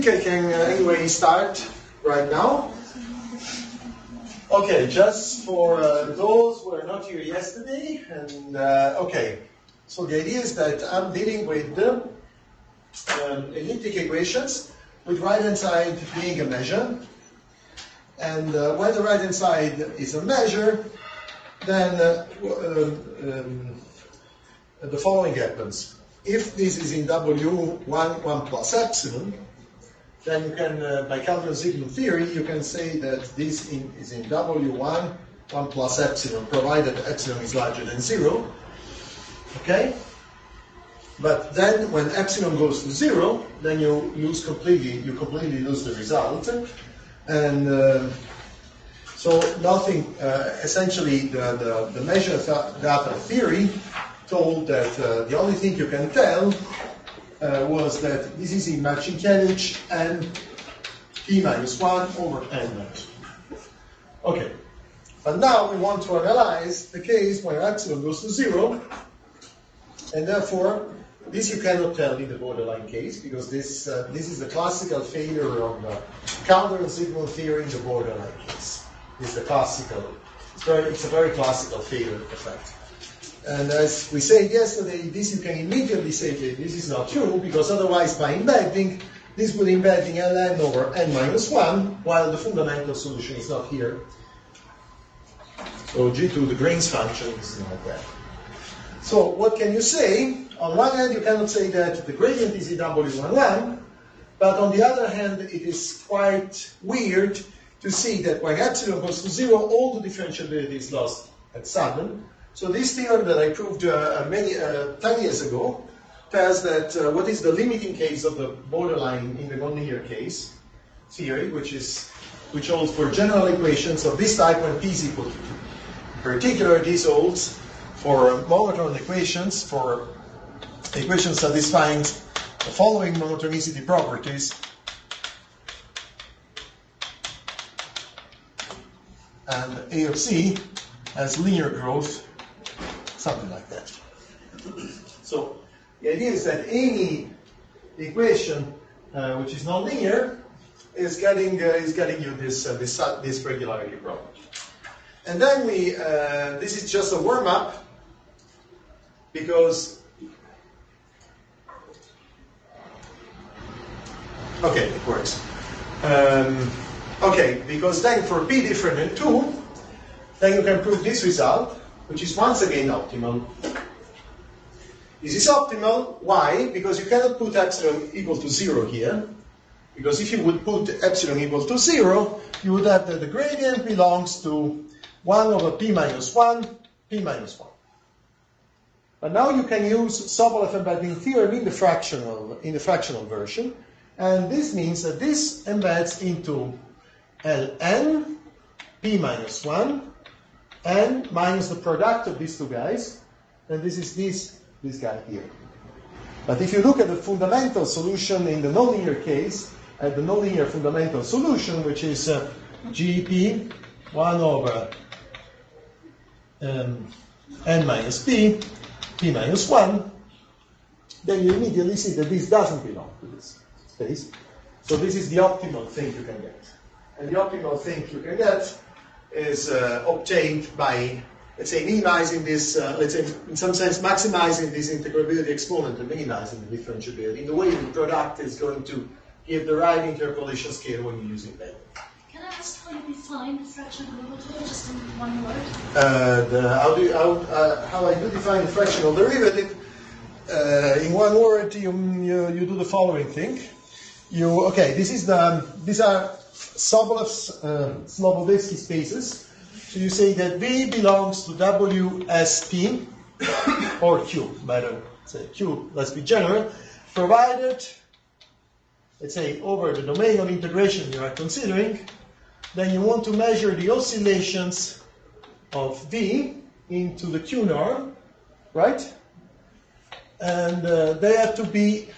think I can anyway start right now. Okay, just for those who were not here yesterday, and okay, so the idea is that I'm dealing with the elliptic equations with right-hand side being a measure, and when the right-hand side is a measure, then the following happens. If this is in W1, 1 plus epsilon, then you can, by counter-signal theory, you can say that this is in W1, 1 plus epsilon, provided epsilon is larger than 0. Okay? But then when epsilon goes to 0, then you completely lose the result. And so nothing, essentially the measure data theory told that the only thing you can tell was that this is in Marcinkiewicz and p minus 1 over n minus 1. Okay, but now we want to analyze the case where epsilon goes to 0, and therefore this you cannot tell in the borderline case, because this is the classical failure of the counter-signal theory in the borderline case. This is the classical, it's a very classical failure effect. And as we said yesterday, this you can immediately say that this is not true, because otherwise by embedding, this would embed in ln over n minus 1, while the fundamental solution is not here. So G2, the Green's function, is not there. So what can you say? On one hand, you cannot say that the gradient is in W11, but on the other hand, it is quite weird to see that when epsilon goes to 0, all the differentiability is lost at sudden. So this theorem that I proved 10 years ago tells that what is the limiting case of the borderline in the nonlinear case theory, which holds for general equations of this type when p is equal to 2. In particular, this holds for monotone equations, for equations satisfying the following monotonicity properties. And A of C has linear growth, something like that. So the idea is that any equation which is nonlinear is getting you this regularity property. And then this is just a warm up, because okay, it works. Okay, because then for p different than 2, then you can prove this result, which is once again optimal. This is optimal. Why? Because you cannot put epsilon equal to 0 here. Because if you would put epsilon equal to 0, you would have that the gradient belongs to 1 over p minus 1, p minus 1. But now you can use Sobolev embedding theorem in the fractional version. And this means that this embeds into ln p minus 1 and minus the product of these two guys, and this is this guy here. But if you look at the fundamental solution in the nonlinear case, at the nonlinear fundamental solution, which is GP 1 over n minus p, p minus 1, then you immediately see that this doesn't belong to this space. So this is the optimal thing you can get. And the optimal thing you can get is obtained by, let's say, minimizing this, let's say, in some sense, maximizing this integrability exponent and minimizing the differentiability in the way the product is going to give the right interpolation scale when you're using that. Can I ask how you define the fractional derivative, just in one word? How I do define the fractional derivative, in one word, you do the following thing. Okay, these are Sobolev's Slobodevsky spaces. So you say that V belongs to WSP, or Q, better say Q, let's be general, provided, let's say, over the domain of integration you are considering, then you want to measure the oscillations of V into the Q norm, right? And they have to be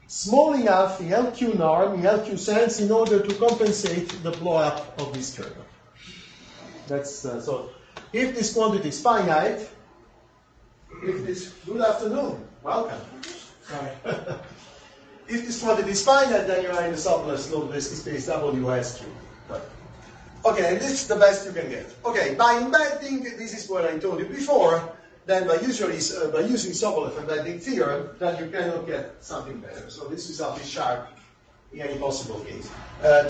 small enough in LQ norm, in LQ sense, in order to compensate the blow-up of this kernel. That's so. If this quantity is finite, if this, good afternoon, welcome. Sorry. If this quantity is finite, then you are in the sublet Slodowski space WS3. Right. Okay, and this is the best you can get. Okay, by embedding, this is what I told you before, then by using Sobolev embedding theorem, then you cannot get something better. So this result is sharp in any possible case.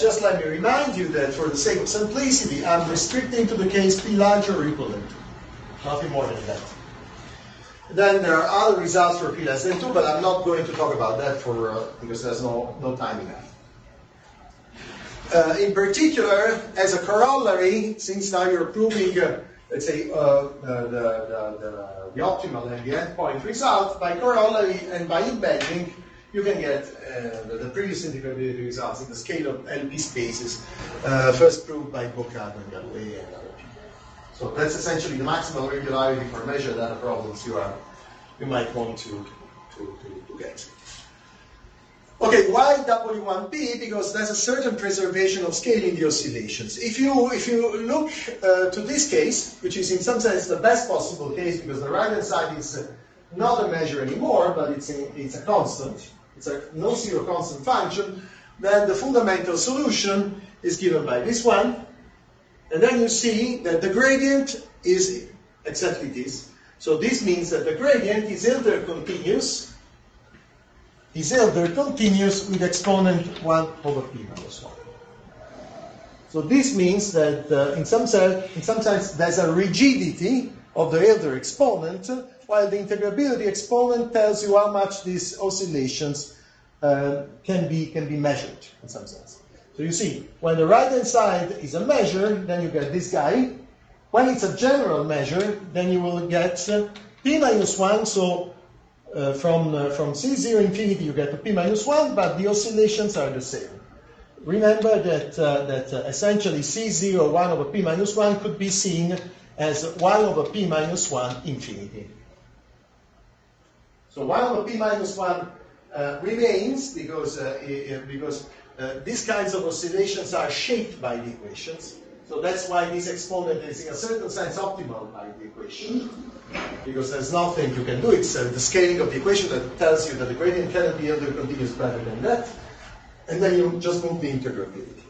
Just let me remind you that for the sake of simplicity, I'm restricting to the case P larger or equal than 2. Nothing more than that. Then there are other results for P less than 2, but I'm not going to talk about that because there's no time enough. In particular, as a corollary, since now you're proving, let's say, the optimal and the endpoint result, by corollary and by embedding, you can get the previous integrability results in the scale of LP spaces, first proved by Boccaccio and Galloway and other people. So that's essentially the maximal regularity for measure data problems you might want to get. Okay, why W1P? Because there's a certain preservation of scale in the oscillations. If you look to this case, which is in some sense the best possible case, because the right-hand side is not a measure anymore, but it's a constant. It's a non-zero constant function. Then the fundamental solution is given by this one. And then you see that the gradient is exactly this. So this means that the gradient is Hilbert continuous. Is Hilbert continuous with exponent 1 over p minus 1. So this means that in some sense there's a rigidity of the Hilbert exponent, while the integrability exponent tells you how much these oscillations can be measured in some sense. So you see, when the right-hand side is a measure, then you get this guy. When it's a general measure, then you will get p minus 1. So from C0 infinity, you get to p minus 1, but the oscillations are the same. Remember that essentially C0, 1 over p minus 1 could be seen as 1 over p minus 1 infinity. So 1 over p minus 1 remains because these kinds of oscillations are shaped by the equations. So that's why this exponent is in a certain sense optimal by the equation, because there's nothing you can do. It's the scaling of the equation that tells you that the gradient cannot be under continuous better than that. And then you just move the integrability.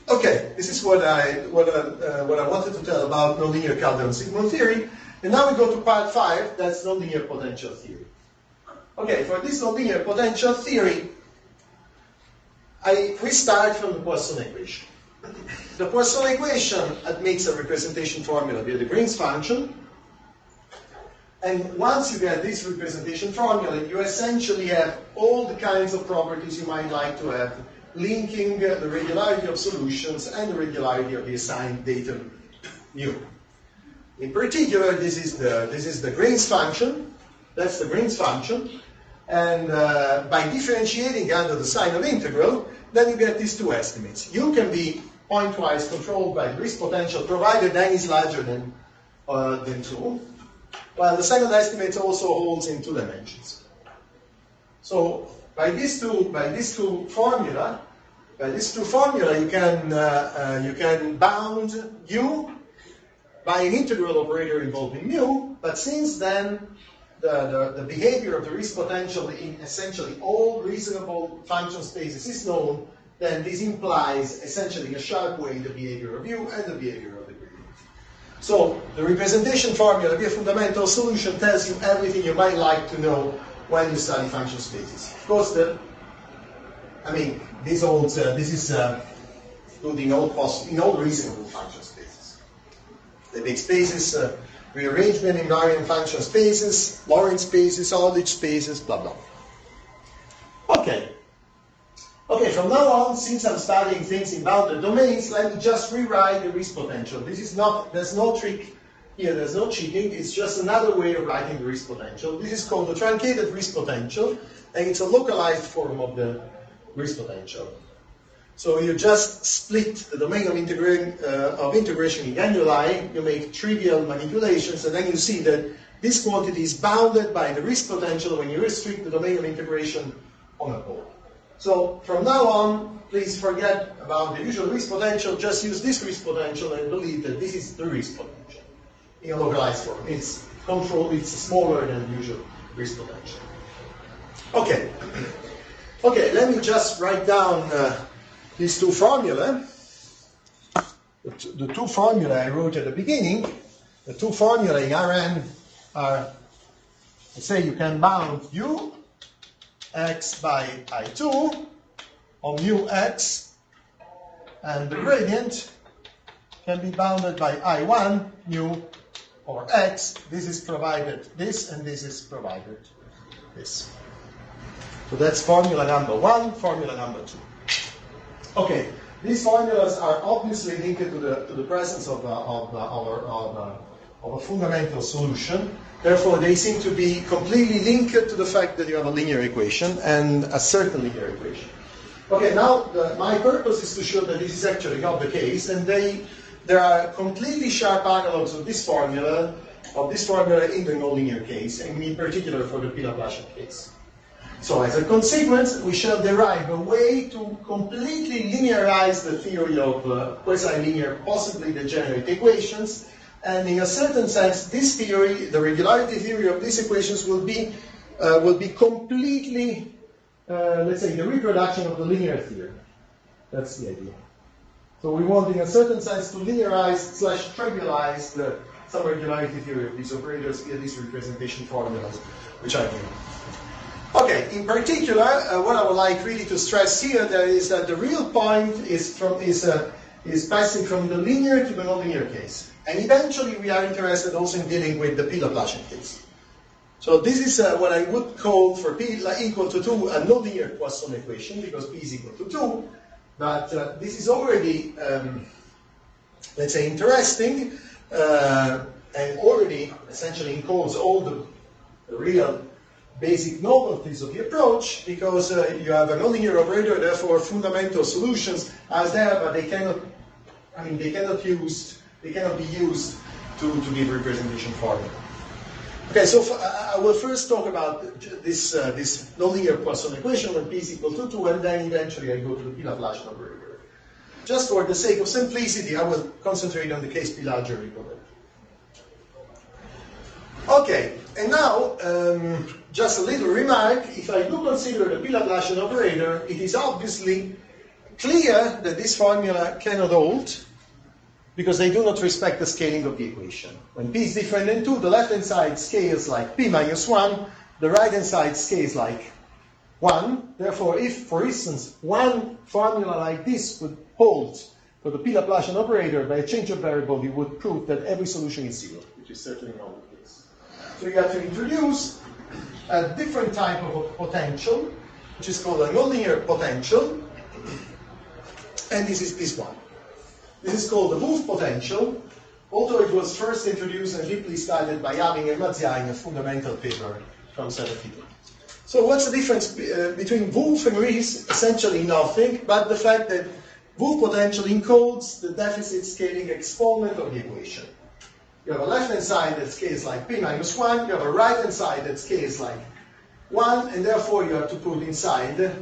Okay, this is what I wanted to tell about nonlinear Calderon-Sigmund theory. And now we go to part 5, that's nonlinear potential theory. Okay, for this nonlinear potential theory, we start from the Poisson equation. The Poisson equation admits a representation formula via the Green's function. And once you get this representation formula, you essentially have all the kinds of properties you might like to have, linking the regularity of solutions and the regularity of the assigned datum mu. In particular, this is the Green's function. That's the Green's function. And by differentiating under the sign of integral, then you get these two estimates. U can be pointwise controlled by the Riesz potential, provided n is larger than 2. While the second estimate also holds in 2 dimensions. So by these two formula, you can bound u by an integral operator involving mu. But since then, the behavior of the Riesz potential in essentially all reasonable function spaces is known, then this implies essentially in a sharp way the behavior of u and the behavior of the gradient. So the representation formula via fundamental solution tells you everything you might like to know when you study function spaces. Of course, this is good in all reasonable function spaces. The big spaces, rearrangement invariant function spaces, Lorentz spaces, Aldrich spaces, blah blah. Okay, from now on, since I'm studying things in bounded domains, let me just rewrite the Riesz potential. There's no trick here, there's no cheating, it's just another way of writing the Riesz potential. This is called the truncated Riesz potential, and it's a localized form of the Riesz potential. So you just split the domain of integration in annuli, you make trivial manipulations, and then you see that this quantity is bounded by the Riesz potential when you restrict the domain of integration on a pole. So from now on, please forget about the usual Riesz potential, just use this Riesz potential and believe that this is the Riesz potential in a localized form. It's smaller than the usual Riesz potential. Okay. Okay, let me just write down these two formulae. The two formulae I wrote at the beginning, the two formulae in Rn are, let's say you can bound u x by I2 on mu x, and the gradient can be bounded by I1 mu or x. This is provided this, and this is provided this. So that's formula number 1, formula number 2. Okay, these formulas are obviously linked to the presence of a fundamental solution. Therefore, they seem to be completely linked to the fact that you have a linear equation and a certain linear equation. Okay, now my purpose is to show that this is actually not the case, and there are completely sharp analogs of this formula in the nonlinear case, and in particular for the P-Laplacian case. So as a consequence, we shall derive a way to completely linearize the theory of quasi-linear, possibly degenerate equations. And in a certain sense, this theory, the regularity theory of these equations, will be completely, let's say, the reproduction of the linear theory. That's the idea. So we want, in a certain sense, to linearize/trivialize some regularity theory of these operators via these representation formulas, which I mean. Okay, in particular, what I would like really to stress here is that the real point is passing from the linear to the nonlinear case. And eventually we are interested also in dealing with the P-Laplacian case. So this is what I would call, for P equal to 2, a nonlinear Poisson equation, because P is equal to 2. But this is already, let's say, interesting, and already essentially encodes all the real basic novelties of the approach, because you have a nonlinear operator, therefore fundamental solutions are there, but they cannot be used to give representation formula. Okay, so I will first talk about this nonlinear Poisson equation when P is equal to 2, and then eventually I go to the P-Laplacian operator. Just for the sake of simplicity, I will concentrate on the case P larger or equal to. Okay, and now, just a little remark. If I do consider the P-Laplacian operator, it is obviously clear that this formula cannot hold, because they do not respect the scaling of the equation. When P is different than 2, the left-hand side scales like P minus 1, the right-hand side scales like 1. Therefore, if, for instance, one formula like this would hold for the P-Laplacian operator by a change of variable, you would prove that every solution is 0, which is certainly not the case. So you have to introduce a different type of a potential, which is called a nonlinear potential, and this is this one. This is called the Wolff potential, although it was first introduced and deeply studied by Abing and Mazia in a fundamental paper from 72. So what's the difference between Wolff and Riesz? Essentially nothing, but the fact that Wolff potential encodes the deficit scaling exponent of the equation. You have a left-hand side that scales like P minus 1, you have a right-hand side that scales like 1, and therefore you have to put inside the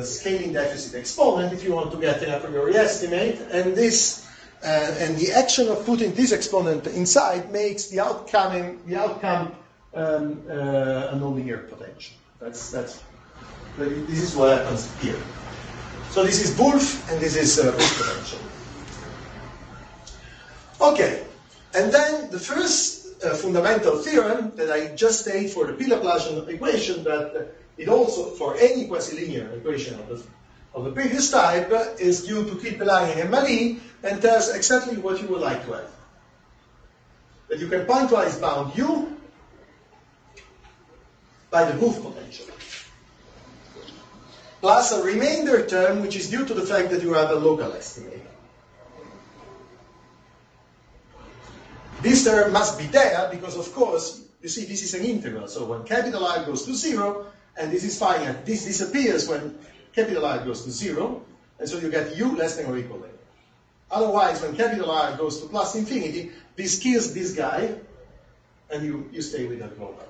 scaling deficit exponent if you want to get an a priori estimate, and this and the action of putting this exponent inside makes the outcome a nonlinear potential. This is what happens here. So this is Wolff, and this is Wolff potential. Okay, and then the first fundamental theorem that I just state for the P-Laplacian equation, that it also, for any quasi-linear equation of the previous type, is due to Kilpelangen and Marie, and tells exactly what you would like to have. That you can pointwise bound U by the Wolff potential, plus a remainder term which is due to the fact that you have a local estimate. This term must be there because, of course, you see this is an integral, so when capital R goes to 0, and this is finite, this disappears when capital R goes to 0, and so you get U less than or equal to. Otherwise, when capital R goes to plus infinity, this kills this guy, and you stay with that local.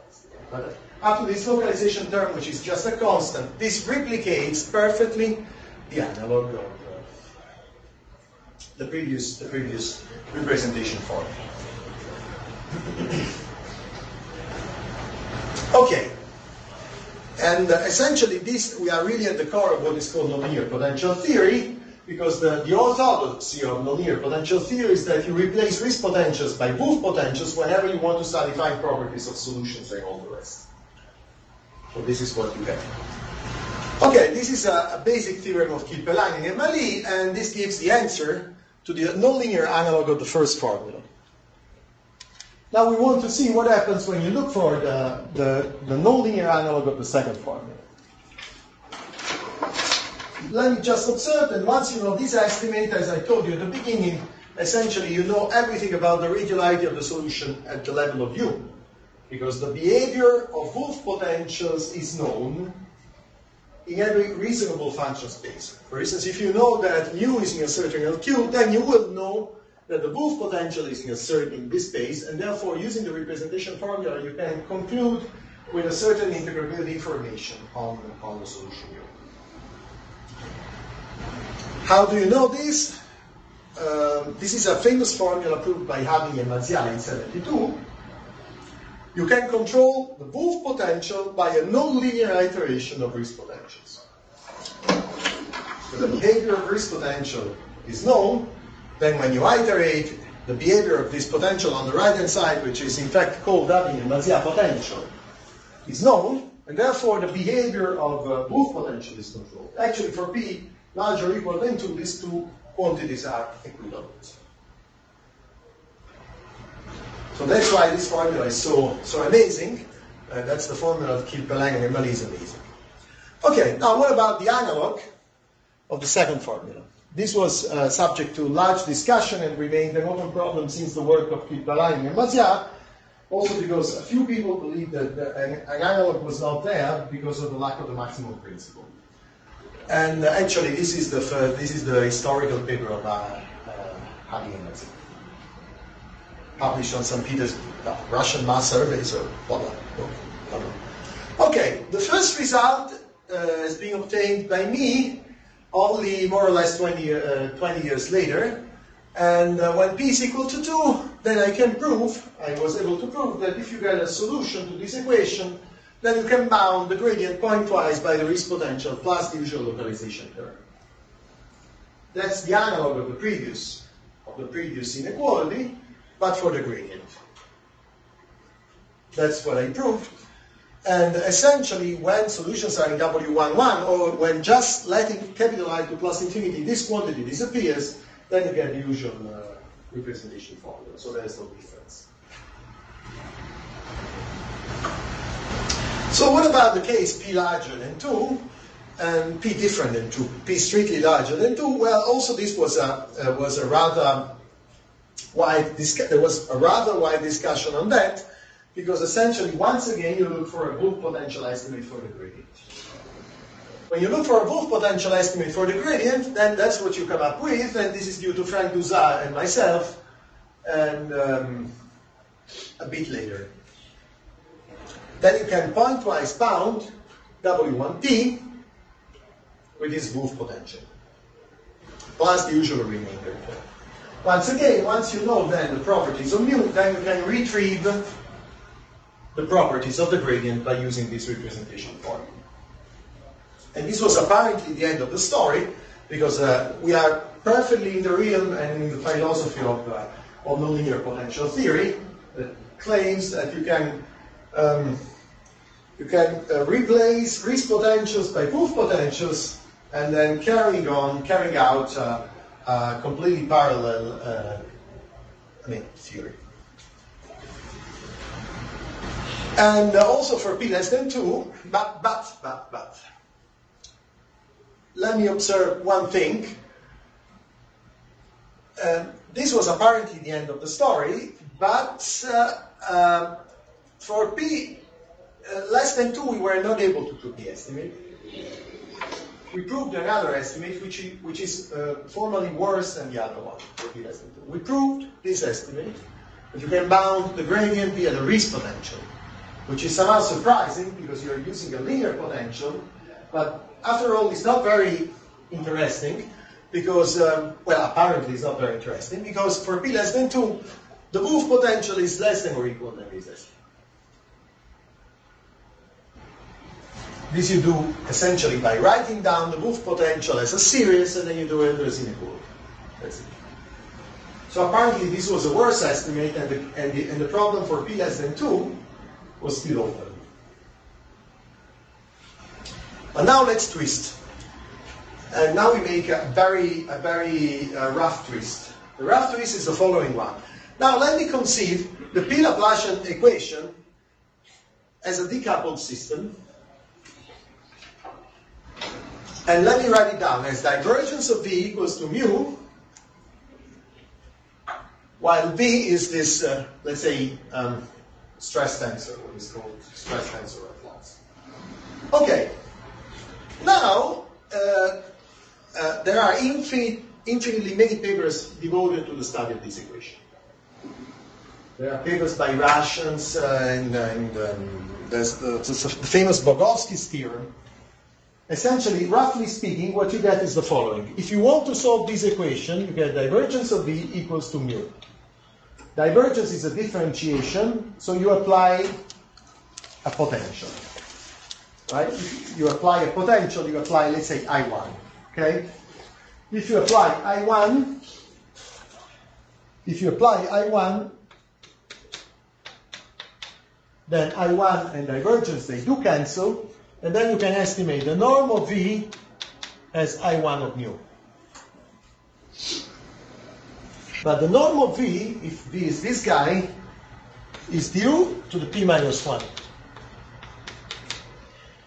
But up to this localization term, which is just a constant, this replicates perfectly the analog of the previous representation form. Okay. And essentially this, we are really at the core of what is called nonlinear potential theory, because the orthodoxy of nonlinear potential theory is that you replace Riesz potentials by Wolff potentials whenever you want to study fine properties of solutions and all the rest. So this is what you get. Okay, this is a basic theorem of Kilpelangen and Mallet, and this gives the answer to the nonlinear analog of the first formula. Now we want to see what happens when you look for the nonlinear analog of the second formula. Let me just observe that once you know this estimate, as I told you at the beginning, essentially you know everything about the regularity of the solution at the level of U. Because the behavior of Wolff potentials is known in every reasonable function space. For instance, if you know that mu is in a certain LQ, then you will know that the Wolff potential is in this space, and therefore using the representation formula you can conclude with a certain integrability information on the solution U. How do you know this? This is a famous formula proved by Harding and Mazial in 1972. You can control the Wolff potential by a nonlinear iteration of Riesz potentials. So the behavior of Riesz potential is known. Then when you iterate the behavior of this potential on the right-hand side, which is in fact called Harding and Mazial potential, is known, and therefore the behavior of Wolff potential is controlled. Actually, for P larger or equal than 2, these two quantities are equivalent. So that's why this formula is so amazing. That's the formula of Kilpelangen and Mallet is amazing. Okay, now what about the analog of the second formula? This was subject to large discussion and remained an open problem since the work of Kilpelangen and Mazial, also because a few people believed that an analog was not there because of the lack of the maximum principle. And actually, this is the historical paper of Harding and Mazial, published on St. Peter's Russian mass surveys or blah, blah. Okay, the first result is being obtained by me only more or less 20 years later. And when P is equal to 2, then I was able to prove that if you get a solution to this equation, then you can bound the gradient pointwise by the Riesz potential plus the usual localization term. That's the analog of the previous inequality, but for the gradient. That's what I proved. And essentially, when solutions are in W11, or when just letting capital I to plus infinity, this quantity disappears, then you get the usual representation formula. So there is no difference. So what about the case P larger than 2 and P different than 2? P strictly larger than 2. Well, also this was a rather wide discussion on that, because essentially once again you look for a Wolff potential estimate for the gradient. When you look for a Wolff potential estimate for the gradient, then that's what you come up with, and this is due to Frank Duzar and myself, and a bit later. Then you can pointwise bound W1T with this Wolff potential, plus the usual remainder. Once again, once you know then the properties of mu, then you can retrieve the properties of the gradient by using this representation formula. And this was apparently the end of the story, because we are perfectly in the realm and in the philosophy of nonlinear potential theory that claims that you can replace Riesz potentials by Wolff potentials and then carrying out completely parallel theory. And also for P less than 2, but. Let me observe one thing. This was apparently the end of the story, but for P less than 2, we were not able to prove the estimate. We proved another estimate, which is formally worse than the other one, for P less than 2. We proved this estimate, that you can bound the gradient via the Riesz potential, which is somehow surprising because you're using a linear potential, but after all, it's not very interesting because, apparently it's not very interesting because for P less than 2, the Wolff potential is less than or equal than this estimate. This you do essentially by writing down the Wolff potential as a series, and then you do it as inequality. That's it. So apparently this was a worse estimate, and the problem for p less than 2 was still open. But now let's twist. And now we make a very rough twist. The rough twist is the following one. Now let me conceive the P-Laplacian equation as a decoupled system. And let me write it down as divergence of V equals to mu, while V is this, let's say, stress tensor, what is called stress tensor at last. Okay. Now, there are infinitely many papers devoted to the study of this equation. There are papers by Riesz, and there's the famous Bogovsky's theorem. Essentially, roughly speaking, what you get is the following. If you want to solve this equation, you get divergence of V equals to mu. Divergence is a differentiation, so you apply a potential. Right? If you apply a potential, you apply, let's say, I1. Okay? If you apply I1, then I1 and divergence, they do cancel, and then you can estimate the norm of V as I1 of mu. But the norm of V, if V is this guy, is due to the P minus 1.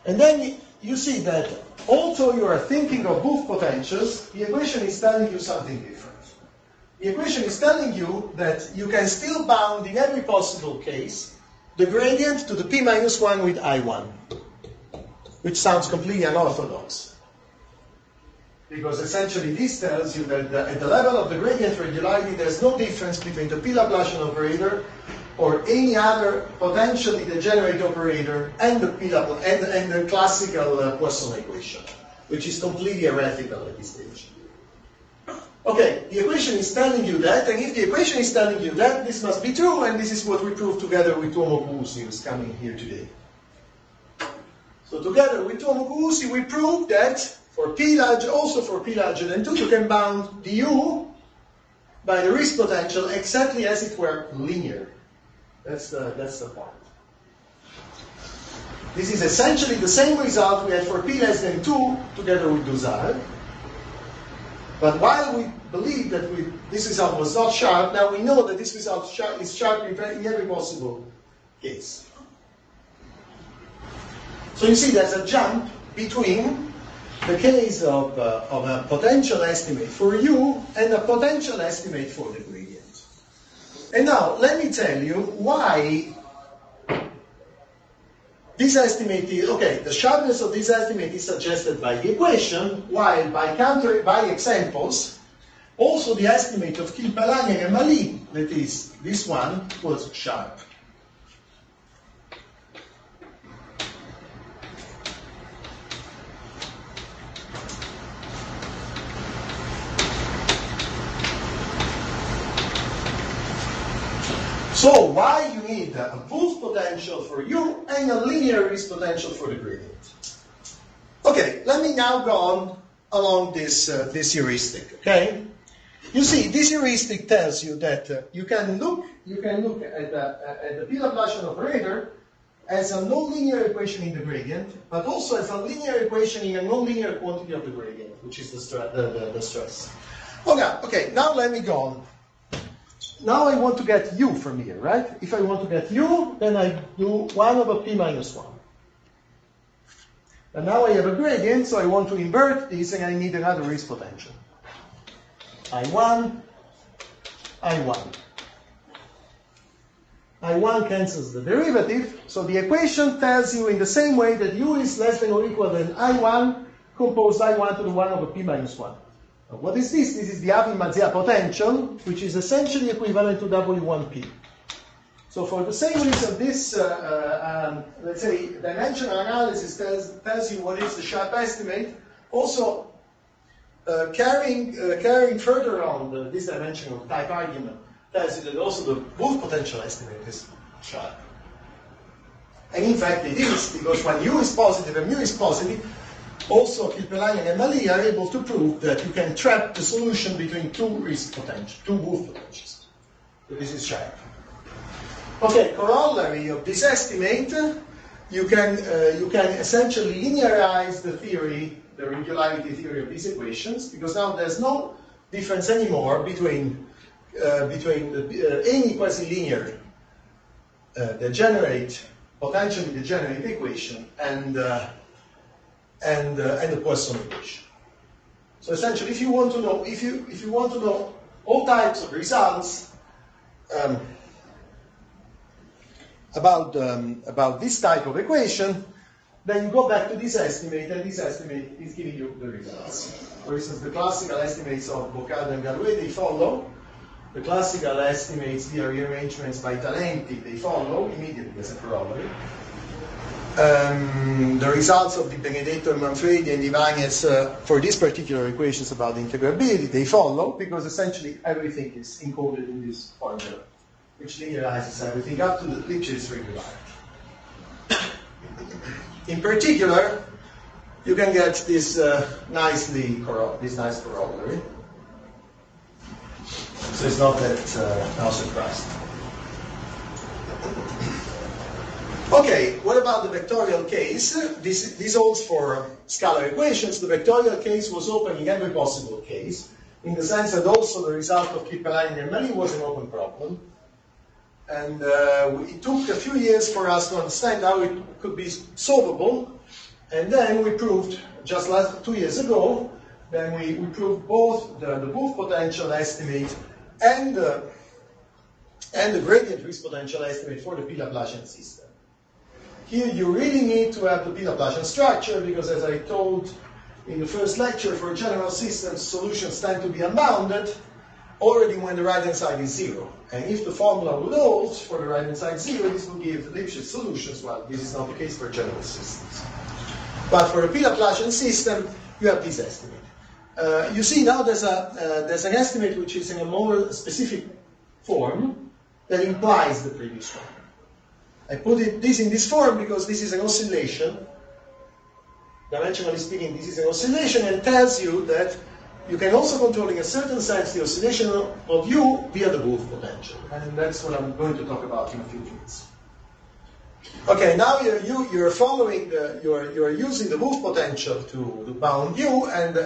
And then you see that although you are thinking of Wolff potentials, the equation is telling you something different. The equation is telling you that you can still bound in every possible case the gradient to the P minus 1 with I1, which sounds completely unorthodox. Because essentially this tells you that at the level of the gradient regularity, there's no difference between the P-Laplacian operator or any other potentially degenerate operator and the classical Poisson equation, which is completely heretical at this stage. Okay, the equation is telling you that, and if the equation is telling you that, this must be true, and this is what we proved together with Tuomo Kuusi, who's coming here today. So together with Tuomo Kuusi, we proved that for P larger, also for P larger than 2, you can bound du by the Riesz potential exactly as it were linear. That's the point. This is essentially the same result we had for P less than 2 together with Duzal. But while we believe that this result was not sharp, now we know that this result is sharp in every possible case. So you see there's a jump between the case of a potential estimate for U and a potential estimate for the gradient. And now, let me tell you why this estimate is, okay, the sharpness of this estimate is suggested by the equation, while by examples, also the estimate of Kilpelangen and Mali, that is, this one, was sharp. So why you need a Wolff potential for U and a linear Riesz potential for the gradient? Okay, let me now go on along this heuristic. Okay, you see this heuristic tells you that you can look at the P-Laplacian operator as a nonlinear equation in the gradient, but also as a linear equation in a nonlinear quantity of the gradient, which is the stress. Okay, now let me go on. Now I want to get U from here, right? If I want to get U, then I do 1 over P minus 1. And now I have a gradient, so I want to invert this, and I need another Riesz potential. I1, I1. I1 cancels the derivative, so the equation tells you in the same way that U is less than or equal than I1, compose I1 to the 1 over P minus 1. What is this? This is the Abel-Mazia potential, which is essentially equivalent to W1P. So for the same reason, this, let's say, dimensional analysis tells you what is the sharp estimate. Also, carrying further on this dimensional type argument tells you that also the Wolff potential estimate is sharp. And in fact it is, because when u is positive and mu is positive, also Kirpelainen and Mallet are able to prove that you can trap the solution between two Riesz potentials, two Wolf potentials. So this is sharp. Okay, corollary of this estimate, you can essentially linearize the theory, the regularity theory of these equations, because now there's no difference anymore between any quasi-linear potentially degenerate equation and the Poisson equation. So essentially, if you want to know all types of results about this type of equation, then you go back to this estimate, and this estimate is giving you the results. For instance, the classical estimates of Boccardo and Galois, they follow. The classical estimates via rearrangements by Talenti, they follow immediately as a corollary. The results of Di Benedetto and Manfredi and Ibanez for these particular equations about integrability, they follow, because essentially everything is encoded in this formula, which linearizes everything up to the Lipschitz regularity. In particular, you can get this nice corollary. So it's not that now surprising. Okay, what about the vectorial case? This holds for scalar equations. The vectorial case was open in every possible case, in the sense that also the result of Kirpelainen and Mallet was an open problem. And it took a few years for us to understand how it could be solvable. And then we proved, just 2 years ago, then we proved both the Wolf potential estimate and the gradient Riesz potential estimate for the P-Laplacian system. Here you really need to have the P-Laplacian structure, because as I told in the first lecture, for general systems, solutions tend to be unbounded already when the right-hand side is 0. And if the formula would hold for the right-hand side 0, this will give Lipschitz solutions. Well, this is not the case for general systems. But for a P-Laplacian system, you have this estimate. You see now there's an estimate which is in a more specific form that implies the previous one. I put this in this form because this is an oscillation. Dimensionally speaking, this is an oscillation, and tells you that you can also control in a certain sense the oscillation of u via the Wolf potential. And that's what I'm going to talk about in a few minutes. Okay, now you're following you're using the Wolf potential to bound u, and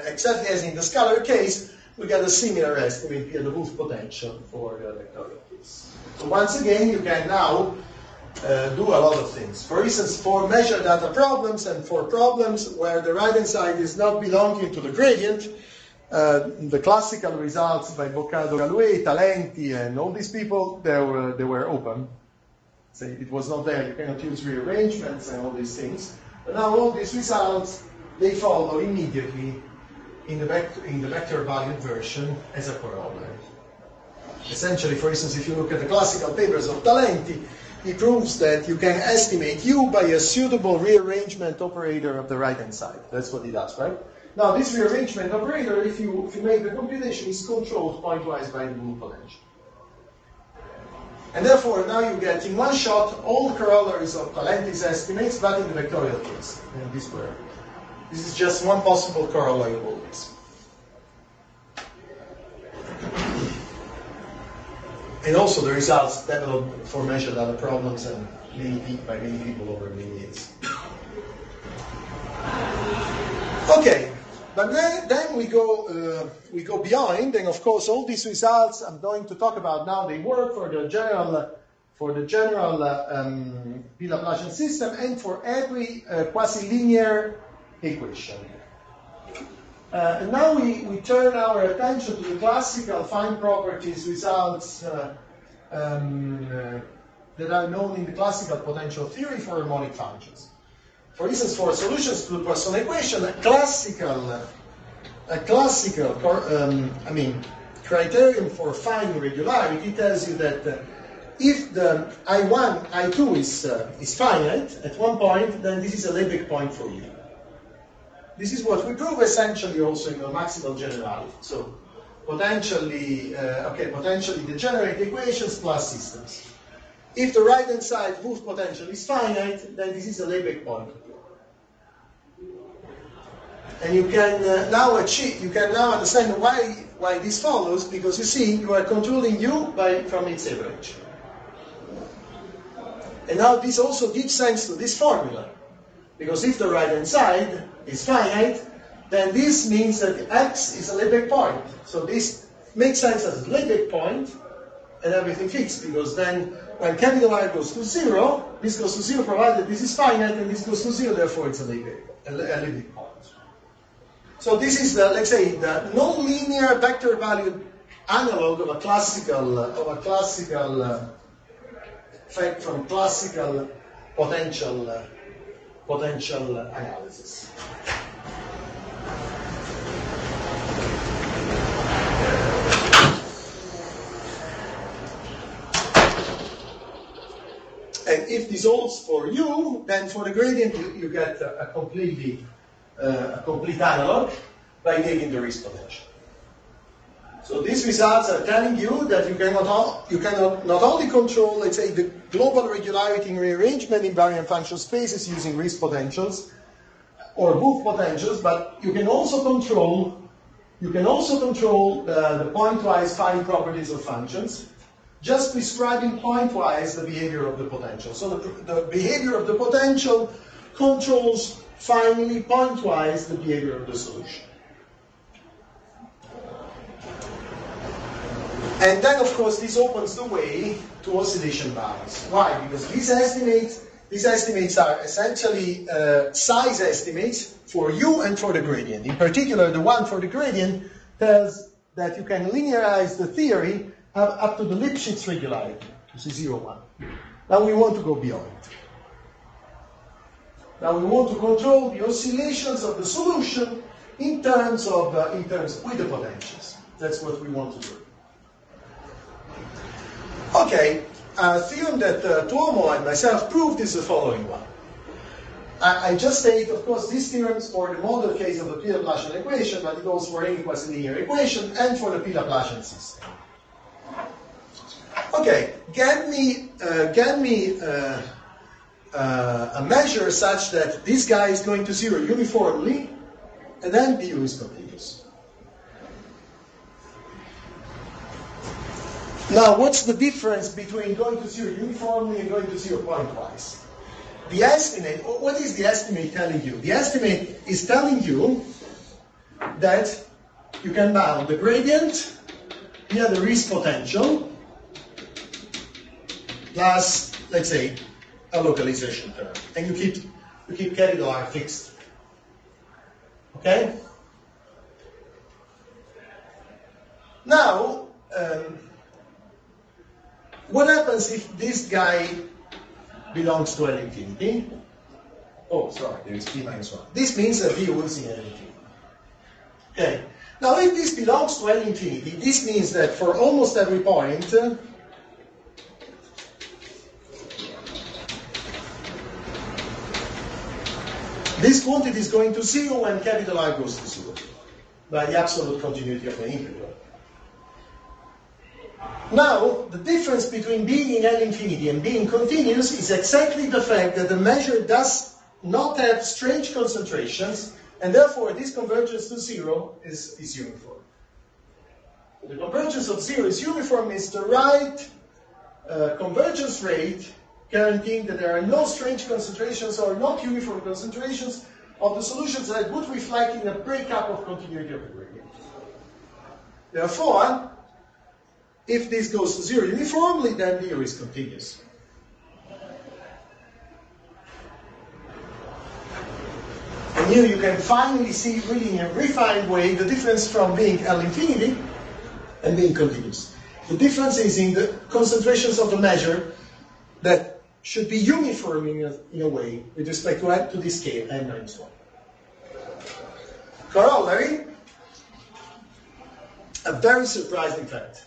exactly as in the scalar case, we get a similar estimate via the Wolf potential for the vectorial case. So once again, you can now do a lot of things. For instance, for measure data problems and for problems where the right-hand side is not belonging to the gradient, the classical results by Boccardo, Galois, Talenti, and all these people, they were open. So it was not there. You cannot use rearrangements and all these things. But now all these results, they follow immediately in the vector valued version as a corollary. Essentially, for instance, if you look at the classical papers of Talenti, he proves that you can estimate u by a suitable rearrangement operator of the right-hand side. That's what he does, right? Now, this rearrangement operator, if you make the computation, is controlled pointwise by the Wolf potential. And therefore, now you get in one shot all the corollaries of Talenti's estimates, but in the vectorial case. And this is just one possible corollary of all this. And also the results developed for measured other problems and by many people over many years. Okay, but then we go beyond, and of course all these results I'm going to talk about now, they work for the general P-Laplacian system and for every quasi-linear equation. And now we turn our attention to the classical fine properties results that are known in the classical potential theory for harmonic functions. For instance, for solutions to the Poisson equation, a classical criterion for fine regularity tells you that if the I1, I2 is finite at one point, then this is a Lebesgue point for you. This is what we prove essentially also in the maximal generality. So potentially degenerate equations plus systems. If the right-hand side move potential is finite, then this is a Lebesgue point. And you can now understand why this follows, because you see you are controlling U from its average. And now this also gives sense to this formula, because if the right-hand side is finite, then this means that X is a Lebesgue point. So this makes sense as a Lebesgue point, and everything fits, because then when capital R goes to 0, this goes to 0 provided this is finite, and this goes to 0, therefore it's a Lebesgue point. So this is the, let's say, the nonlinear vector valued analog of a classical fact from classical potential analysis. And if this holds for U, then for the gradient you get a complete analog by taking the Riesz potential. So these results are telling you that you cannot not only control, let's say, the global regularity in rearrangement in invariant function spaces using Riesz potentials or move potentials, but you can also control the pointwise fine properties of functions, just prescribing pointwise the behavior of the potential. So the behavior of the potential controls finally pointwise the behavior of the solution. And then, of course, this opens the way to oscillation bounds. Why? Because these estimates are essentially size estimates for U and for the gradient. In particular, the one for the gradient tells that you can linearize the theory up to the Lipschitz regularity, this is 0, 1. Now we want to go beyond. Now we want to control the oscillations of the solution in terms with the potentials. That's what we want to do. Okay, a theorem that Tuomo and myself proved is the following one. I just state, of course, these theorems for the model case of the P-Laplacian equation, but it goes for any quasi-linear equation and for the P-Laplacian system. Okay, get me a measure such that this guy is going to 0 uniformly, and then du is continuous. Now, what's the difference between going to 0 uniformly and going to 0 pointwise? The estimate, what is the estimate telling you? The estimate is telling you that you can bound the gradient via the Riesz potential plus, let's say, a localization term, and you keep capital R fixed. Okay. Now, what happens if this guy belongs to L infinity? Oh, sorry, there is P minus 1. This means that D will see L infinity. Okay. Now, if this belongs to L infinity, this means that for almost every point, this quantity is going to 0 when capital R goes to 0 by the absolute continuity of the integral. Now, the difference between being in L infinity and being continuous is exactly the fact that the measure does not have strange concentrations, and therefore this convergence to 0 is uniform. The convergence of 0 is uniform, is the right convergence rate guaranteeing that there are no strange concentrations or not uniform concentrations of the solutions that would reflect in a breakup of continuity of the gradient. Therefore, if this goes to 0 uniformly, then the is continuous. And here you can finally see, really in a refined way, the difference from being L infinity and being continuous. The difference is in the concentrations of the measure that should be uniform in a way with respect to this scale, n minus 1. Corollary, a very surprising fact.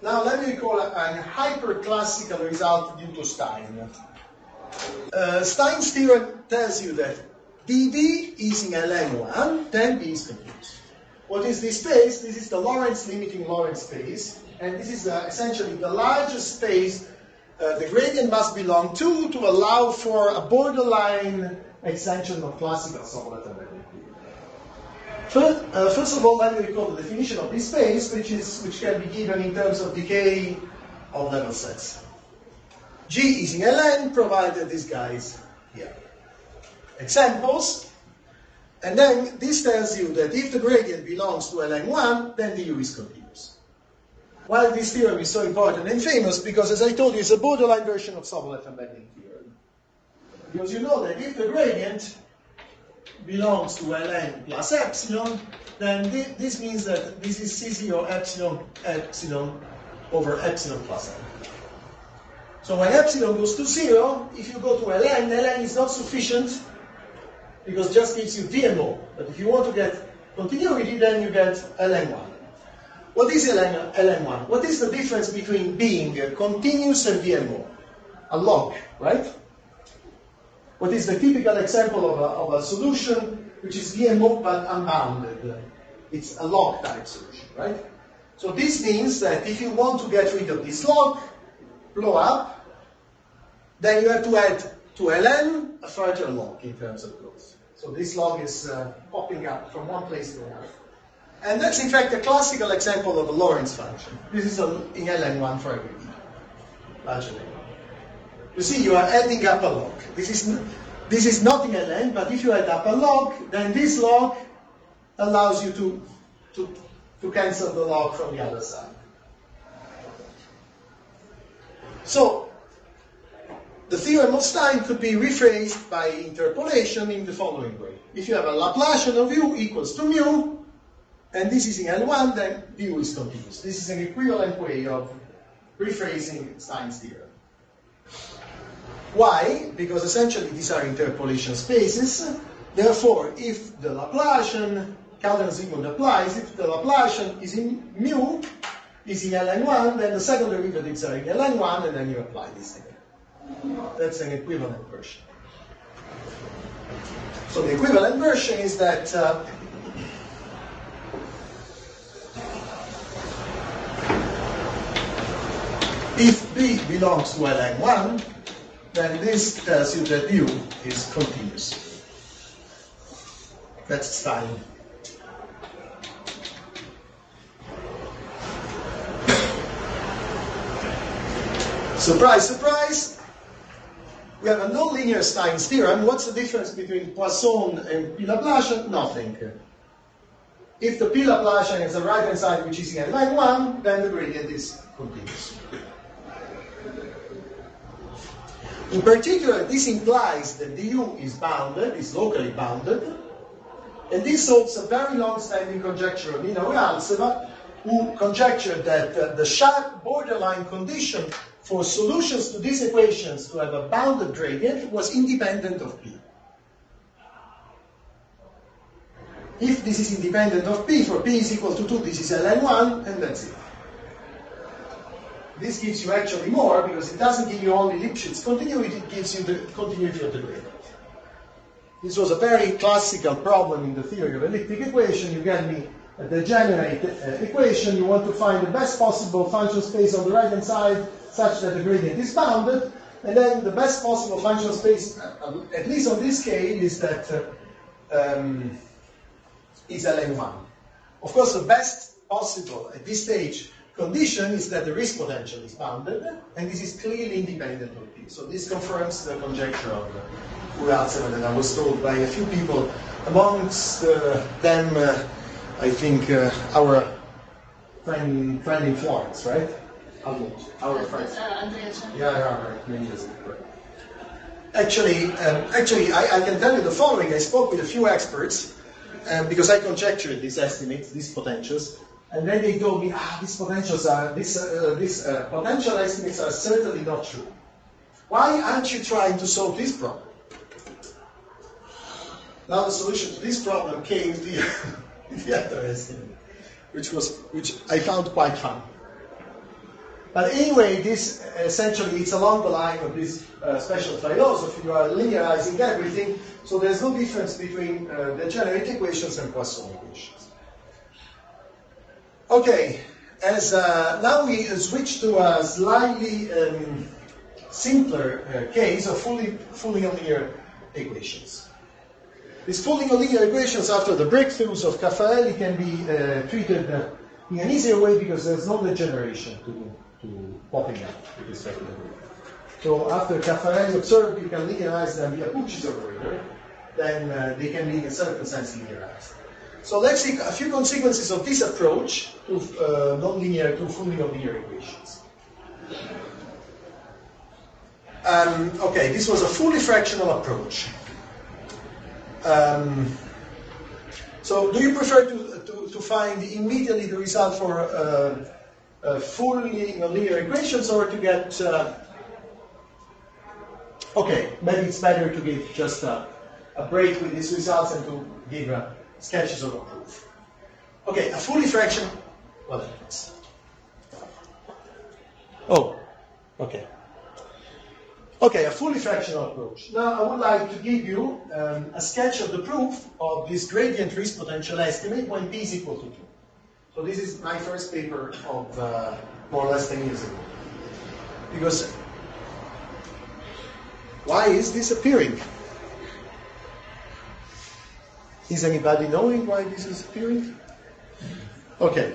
Now let me recall a hyperclassical result due to Stein. Stein's theorem tells you that dV is in Ln1, then B is continuous. What is this space? This is the Lorentz limiting Lorentz space, and this is essentially the largest space the gradient must belong to allow for a borderline extension of classical Sobolev embedding theory. First of all, let me recall the definition of this space, which can be given in terms of decay of level sets. G is in Ln, provided this guy is here. Examples, and then this tells you that if the gradient belongs to Ln1, then the U is continuous. Why this theorem is so important and famous? Because, as I told you, it's a borderline version of Sobolev embedding theorem. Because you know that if the gradient belongs to Ln plus epsilon, then this means that this is C0 epsilon over epsilon plus n. So when epsilon goes to 0, if you go to Ln is not sufficient because it just gives you VMO. But if you want to get continuity, then you get Ln1. What is Ln1? What is the difference between being continuous and VMO? A log, right? What is the typical example of a solution which is VMO but unbounded? It's a log type solution, right? So this means that if you want to get rid of this log, blow up, then you have to add to Ln a further log in terms of growth. So this log is popping up from one place to another. And that's in fact a classical example of a Lorentz function. This is in Ln1 for every t, larger than 1. You see, you are adding up a log. This is not in Ln, but if you add up a log, then this log allows you to cancel the log from the other side. So, the theorem of Stein could be rephrased by interpolation in the following way. If you have a Laplacian of u equals to mu, and this is in L1, then u is continuous. This is an equivalent way of rephrasing Stein's theorem. Why? Because essentially these are interpolation spaces. Therefore, if the Laplacian, Calder-Sigmund applies, if the Laplacian is in mu, is in Ln1, then the second derivatives are in Ln1, and then you apply this again. That's an equivalent version. So the equivalent version is that if B belongs to Ln1, then this tells you that U is continuous. That's Stein. Surprise, surprise! We have a nonlinear Stein's theorem. What's the difference between Poisson and P Laplacian? Nothing. If the P Laplacian has a right-hand side which is in Ln1, then the gradient is continuous. In particular, this implies that the U is bounded, is locally bounded, and this solves a very long-standing conjecture of Nino Realceva, who conjectured that the sharp borderline condition for solutions to these equations to have a bounded gradient was independent of P. If this is independent of P, for P is equal to 2, this is Ln1, and that's it. This gives you actually more, because it doesn't give you only Lipschitz continuity, it gives you the continuity of the gradient. This was a very classical problem in the theory of elliptic equation. You get me a degenerate equation, you want to find the best possible function space on the right-hand side, such that the gradient is bounded, and then the best possible function space, at least on this scale, is that is Ln1. Of course, the best possible at this stage condition is that the risk potential is bounded, and this is clearly independent of P. So this confirms the conjecture of Realceva that I was told by a few people, amongst them, I think, our friend in Florence, right? Our friend. Yeah, right. Many years ago. Actually, I can tell you the following. I spoke with a few experts, because I conjectured these estimates, these potentials, and then they told me, these potentials are, these potential estimates are certainly not true. Why aren't you trying to solve this problem? Now the solution to this problem came via the other estimate, which I found quite fun. But anyway, this essentially, it's along the line of this special philosophy. You are linearizing everything, so there's no difference between degenerate equations and Poisson equations. Okay, as now we switch to a slightly simpler case of fully nonlinear equations. These fully nonlinear equations, after the breakthroughs of Caffarelli, can be treated in an easier way because there's no degeneration to popping up with respect to the group. So after Caffarelli observed you can linearize them via Pucci's operator, then they can be in a certain sense linearized. So let's see a few consequences of this approach to fully nonlinear equations. Okay, this was a fully fractional approach. So do you prefer to find immediately the result for fully nonlinear equations, or to get okay, maybe it's better to give just a break with these results and to give sketches of a proof. Okay, a fully fractional, what happens? Oh, okay. Okay, a fully fractional approach. Now I would like to give you a sketch of the proof of this gradient risk potential estimate when p is equal to 2. So this is my first paper of more or less 10 years ago. Because why is this appearing? Is anybody knowing why this is appearing? Okay.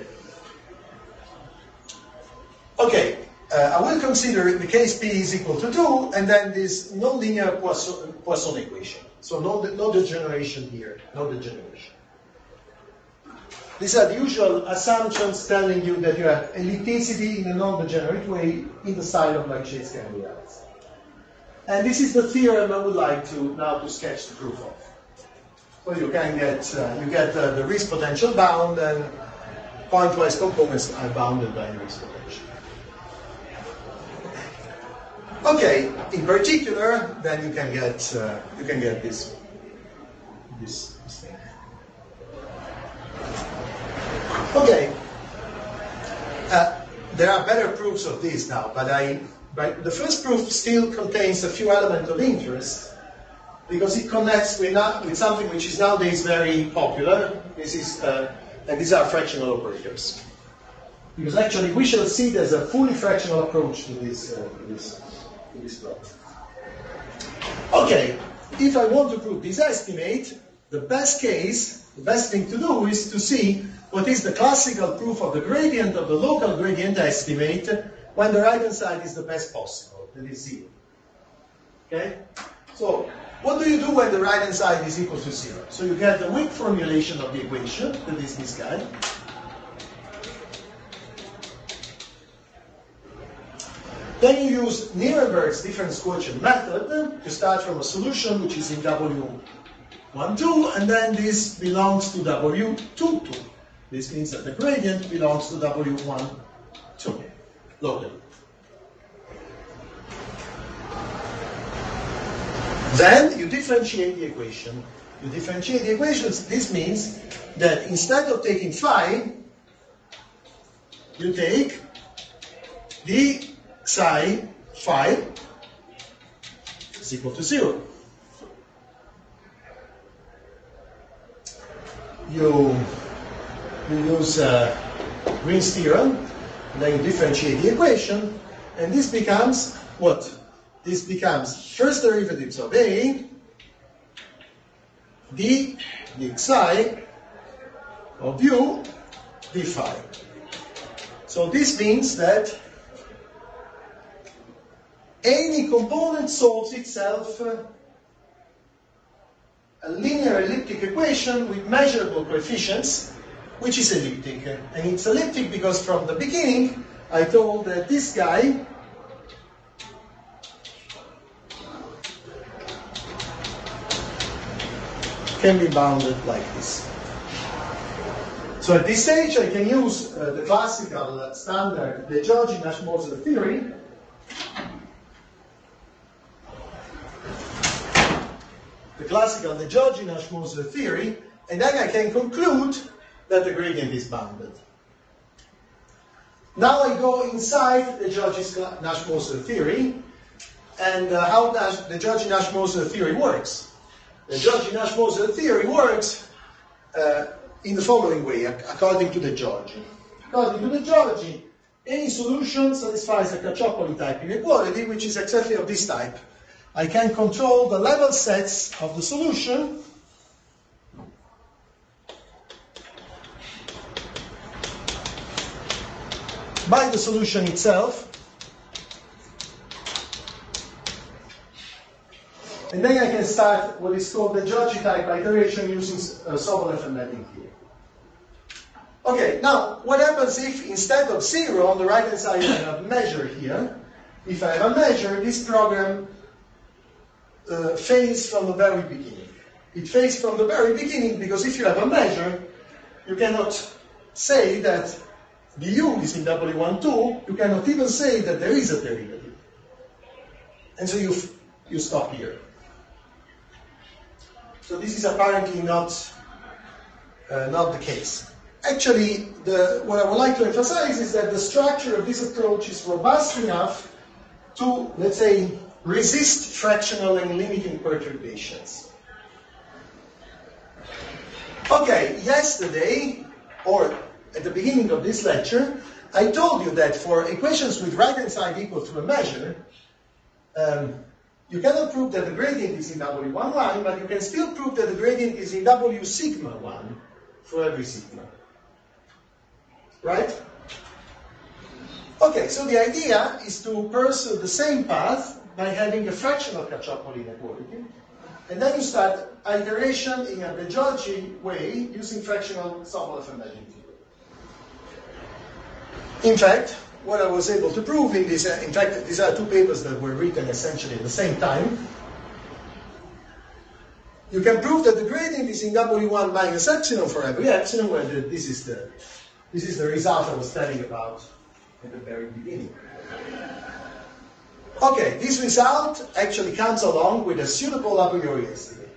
Okay. I will consider the case p is equal to 2, and then this nonlinear Poisson equation. So no degeneration here, no degeneration. These are the usual assumptions telling you that you have ellipticity in a non-degenerate way in the style of Riesz can be realized. And this is the theorem I would like to now to sketch the proof of. So you can get the Riesz potential bound, and pointwise components are bounded by the Riesz potential. Okay, in particular, then you can get this thing. Okay, there are better proofs of this now, but the first proof still contains a few elements of interest because it connects with something which is nowadays very popular. And these are fractional operators. Because actually, we shall see there's a fully fractional approach to this problem. Okay, if I want to prove this estimate, the best thing to do is to see what is the classical proof of the gradient of the local gradient estimate when the right-hand side is the best possible, that is 0. Okay? So, what do you do when the right-hand side is equal to 0? So you get the weak formulation of the equation, that is this guy. Then you use Nirenberg's difference quotient method to start from a solution which is in W12, and then this belongs to W22. This means that the gradient belongs to W12 locally. Then you differentiate the equation. You differentiate the equations. This means that instead of taking phi, you take the psi phi is equal to 0. You use Green's theorem, and then you differentiate the equation, and this becomes what? This becomes first derivatives of A, d psi of u d phi. So this means that any component solves itself a linear elliptic equation with measurable coefficients, which is elliptic. And it's elliptic because from the beginning I told that this guy can be bounded like this. So at this stage I can use the classical standard De Giorgi-Nash-Moser theory. The classical De Giorgi-Nash-Moser theory, and then I can conclude that the gradient is bounded. Now I go inside the Giorgi-Nash-Moser theory, and how does the Giorgi-Nash-Moser theory works? The Giorgi-Nash-Moser theory works in the following way, according to De Giorgi. According to De Giorgi, any solution satisfies a Caccioppoli type inequality, which is exactly of this type. I can control the level sets of the solution by the solution itself. And then I can start what is called the Giorgi type iteration using Sobolev and mapping theory. Okay, now what happens if instead of 0 on the right hand side I have a measure here? If I have a measure, this program fails from the very beginning. It fails from the very beginning because if you have a measure, you cannot say that du is in W1, 2, you cannot even say that there is a derivative. And so you stop here. So this is apparently not the case. Actually, what I would like to emphasize is that the structure of this approach is robust enough to, let's say, resist fractional and limiting perturbations. Okay, yesterday, or at the beginning of this lecture, I told you that for equations with right-hand side equal to a measure, you cannot prove that the gradient is in W1 line, but you can still prove that the gradient is in W sigma 1 for every sigma. Right? Okay, so the idea is to pursue the same path by having a fractional Caccioppoli inequality, and then you start iteration in a De Giorgi way using fractional Sobolev and mapping theory. In fact, what I was able to prove in this, in fact, these are two papers that were written essentially at the same time. You can prove that the gradient is in W1 minus epsilon for every epsilon, where this is the result I was telling about at the very beginning. Okay, this result actually comes along with a suitable a priori estimate.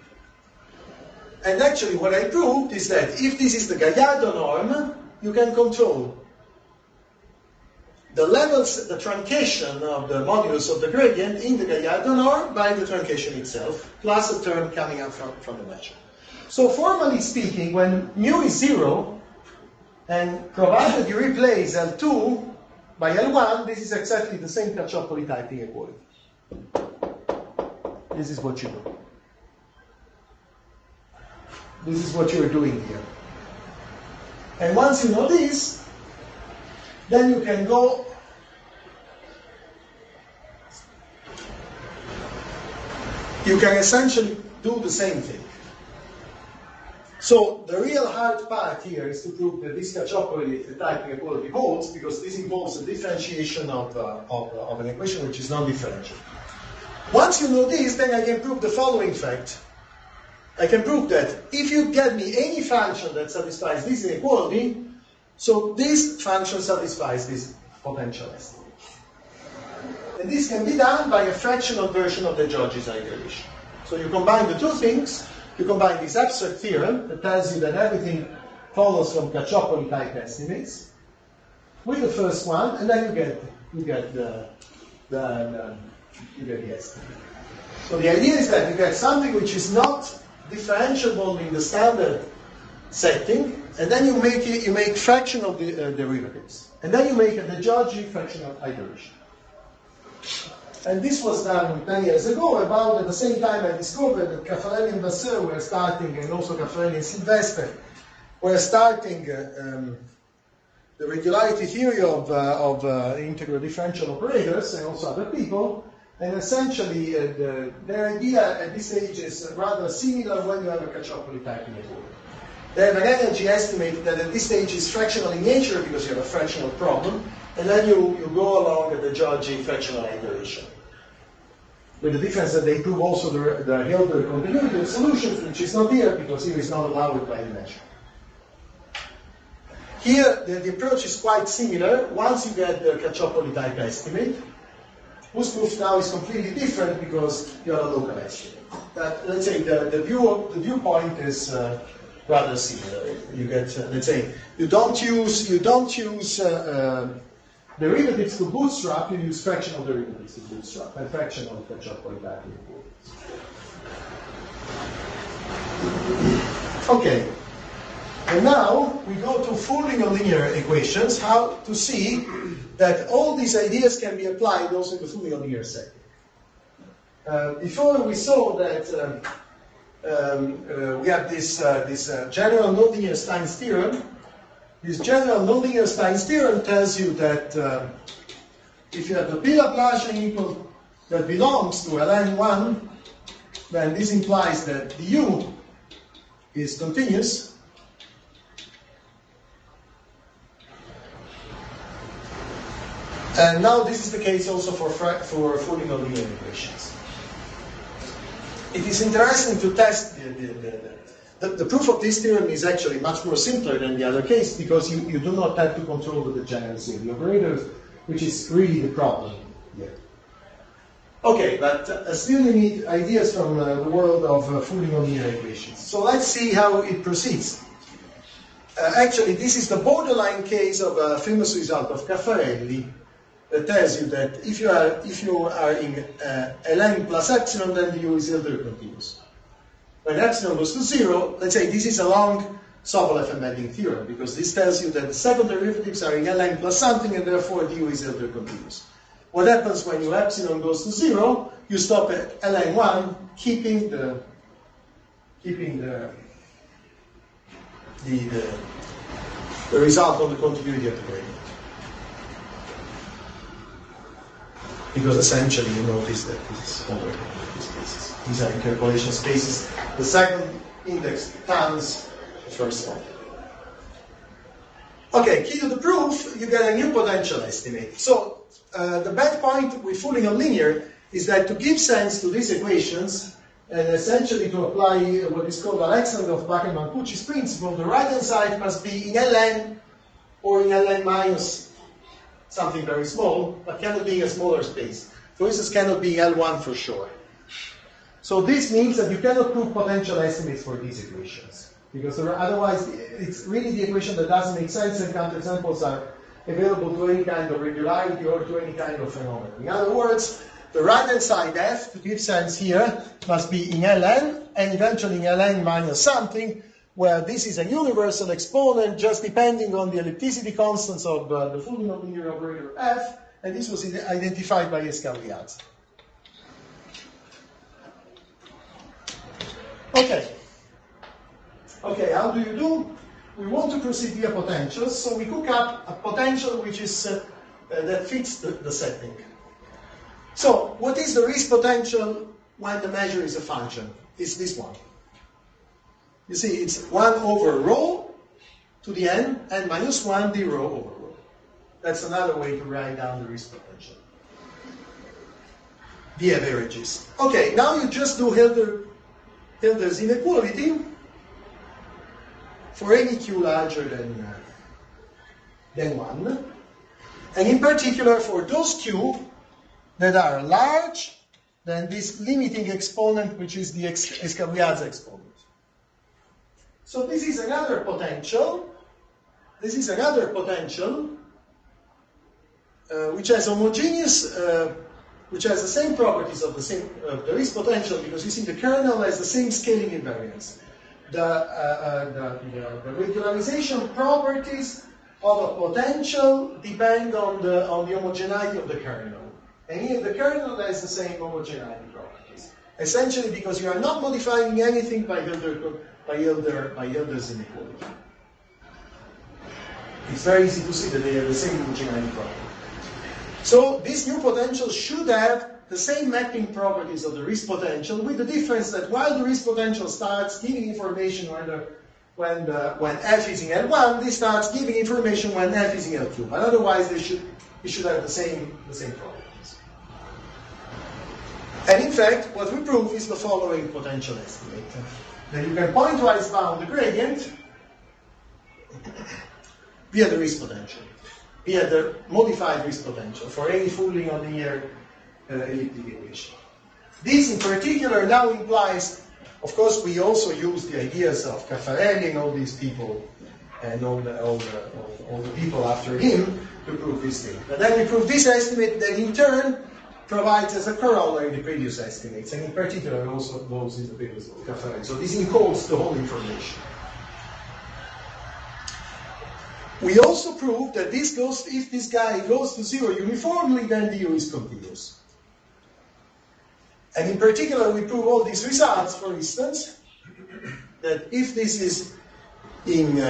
And actually what I proved is that if this is the Gallardo norm, you can control the levels, the truncation of the modulus of the gradient in the Gallardo norm by the truncation itself, plus a term coming out from the measure. So formally speaking, when mu is 0, and provided you replace L2 by L1, this is exactly the same Caccioppoli type inequality. This is what you do. This is what you're doing here. And once you know this, then you can go you can essentially do the same thing. So the real hard part here is to prove that this Caccioppoli type inequality holds, because this involves a differentiation of an equation which is non-differential. Once you know this, then I can prove the following fact. I can prove that if you get me any function that satisfies this inequality, so this function satisfies this potential estimate. And this can be done by a fractional version of the Giorgi's iteration. So you combine the two things. You combine this abstract theorem that tells you that everything follows from Caccioppoli type estimates with the first one, and then you get the estimate. So the idea is that you get something which is not differentiable in the standard setting, and then you make fractional derivatives, and then you make a De Giorgi fractional iteration. And this was done 10 years ago. About at the same time I discovered that Caffarelli and Vasseur were starting, and also Caffarelli and Silvestre were starting the regularity theory of integral differential operators, and also other people. And essentially, their idea at this stage is rather similar when you have a Caccioppoli type inequality. They have an energy estimate that at this stage is fractional in nature because you have a fractional problem, and then you go along at the Giorgi fractional iteration. With the difference that they prove also the Hilbert continuity of solutions, which is not here because here is not allowed by the measure. Here, the approach is quite similar. Once you get the Caccioppoli type estimate, whose proof now is completely different because you have a local estimate. But let's say the viewpoint is rather similar. You get, let's say, you don't use derivatives to bootstrap, you use fractional derivatives to bootstrap, and fractional Caccioppoli type inequalities. Okay. And now we go to fully nonlinear equations, how to see that all these ideas can be applied also in the fully nonlinear setting. Before we saw that we have this general nonlinear Stein's theorem. This general nonlinear Stein's theorem tells you that if you have the P-Laplacian equal that belongs to Ln1, then this implies that the U is continuous. And now this is the case also for fully nonlinear equations. It is interesting to test the proof of this theorem is actually much more simpler than the other case because you do not have to control the degeneracy of the operators, which is really the problem here. Okay, but still you need ideas from the world of fully nonlinear equations. So let's see how it proceeds. Actually, this is the borderline case of a famous result of Caffarelli that tells you that if you are in Ln plus epsilon, then the U is Hilbert continuous. When epsilon goes to 0, let's say this is a long Sobolev embedding theorem, because this tells you that the second derivatives are in Ln plus something, and therefore the U is Hilbert continuous. What happens when your epsilon goes to 0? You stop at Ln1, keeping the result on the continuity of the gradient. Because essentially you notice that this is over these spaces. These are interpolation spaces. The second index times the first one. Okay, key to the proof, you get a new potential estimate. So the bad point with fully nonlinear is that to give sense to these equations and essentially to apply what is called Alexandrov-Backelmann-Pucci's principle, the right-hand side must be in Ln or in Ln minus something very small, but cannot be in a smaller space. For instance, cannot be L1 for sure. So this means that you cannot prove potential estimates for these equations, because otherwise it's really the equation that doesn't make sense, and counterexamples are available to any kind of regularity or to any kind of phenomenon. In other words, the right-hand side F, to give sense here, must be in Ln, and eventually in Ln minus something, where this is a universal exponent just depending on the ellipticity constants of the fully nonlinear operator F, and this was identified by Escagliazzi. Okay, how do you do? We want to proceed via potentials, so we cook up a potential which is that fits the setting. So, what is the Riesz potential when the measure is a function? It's this one. You see, it's 1 over rho to the n minus 1 d rho over rho. That's another way to write down the Riesz potential. The averages. Okay, now you just do Hilbert's inequality for any q larger than 1, and in particular for those q that are large than this limiting exponent, which is the Escagliazzi exponent. So this is another potential. This is another potential which has homogeneous, which has the same properties of the Riesz potential, because you see the kernel has the same scaling invariance. The regularization properties of a potential depend on the homogeneity of the kernel, and here the kernel has the same homogeneity properties. Essentially, because you are not modifying anything by Hilbert's inequality. It's very easy to see that they have the same homogeneity property. So this new potential should have the same mapping properties of the Riesz potential, with the difference that while the Riesz potential starts giving information when f is in L1, this starts giving information when f is in L2. But otherwise, it should have the same properties. And in fact, what we prove is the following potential estimate. That you can pointwise bound the gradient via the Riesz potential, via the modified Riesz potential for any fully nonlinear elliptic equation. This in particular now implies, of course, we also use the ideas of Caffarelli and all these people and all the people after him to prove this thing. But then we prove this estimate that in turn provides as a corollary the previous estimates, and in particular also those in the previous of Caffarelli. So this encodes the whole information. We also proved that this goes, if this guy goes to 0 uniformly, then du is continuous. And in particular, we prove all these results, for instance, that if this is in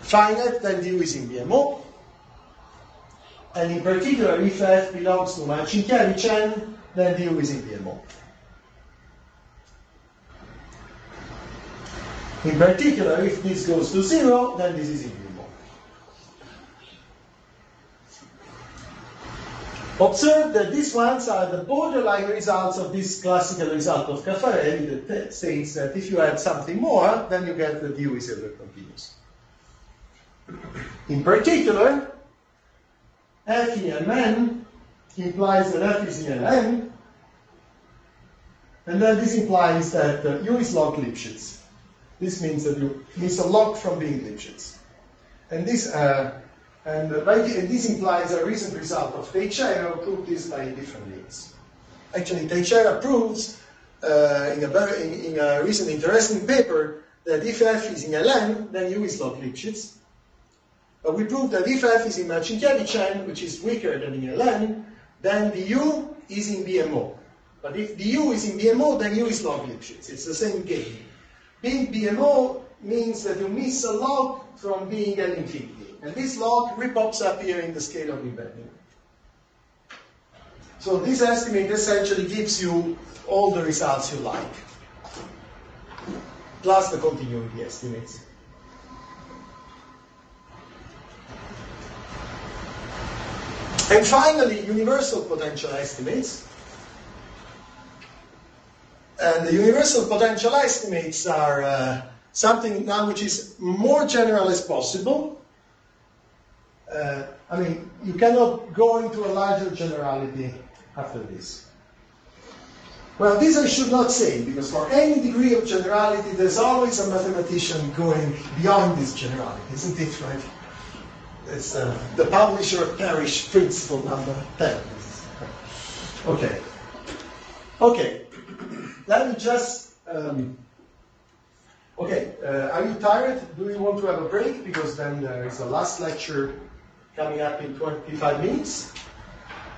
finite, then du is in BMO. And in particular, if f belongs to Marcin-Chiari-Chen, then du is in BMO. In particular, if this goes to 0, then this is in BMO. Observe that these ones are the borderline results of this classical result of Caffarelli that states that if you add something more, then you get the du is ever continuous. In particular, f in Mn implies that f is in Ln, and then this implies that u is log Lipschitz. This means that you miss a log from being Lipschitz. And this implies a recent result of Teixeira, who proved this by different means. Actually, Teixeira proves in a recent interesting paper that if f is in Ln, then u is log Lipschitz. But we proved that if f is in Marcin-Chiari-Chen, which is weaker than in Ln, then du is in BMO. But if du is in BMO, then u is log Lipschitz. It's the same game. Being BMO means that you miss a log from being L infinity. And this log pops up here in the scale of embedding. So this estimate essentially gives you all the results you like, plus the continuity estimates. And finally, universal potential estimates. And the universal potential estimates are something now which is more general as possible. I mean, you cannot go into a larger generality after this. Well, this I should not say, because for any degree of generality, there's always a mathematician going beyond this generality, isn't it, right? It's the publisher perish principle number 10. Okay. Okay. Let me just... okay, are you tired? Do you want to have a break? Because then there is a last lecture coming up in 25 minutes.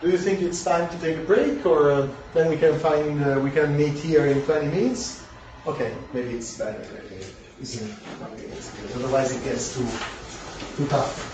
Do you think it's time to take a break, or then we can meet here in 20 minutes? Okay, maybe it's better, isn't it? 20 minutes, because otherwise it gets too tough.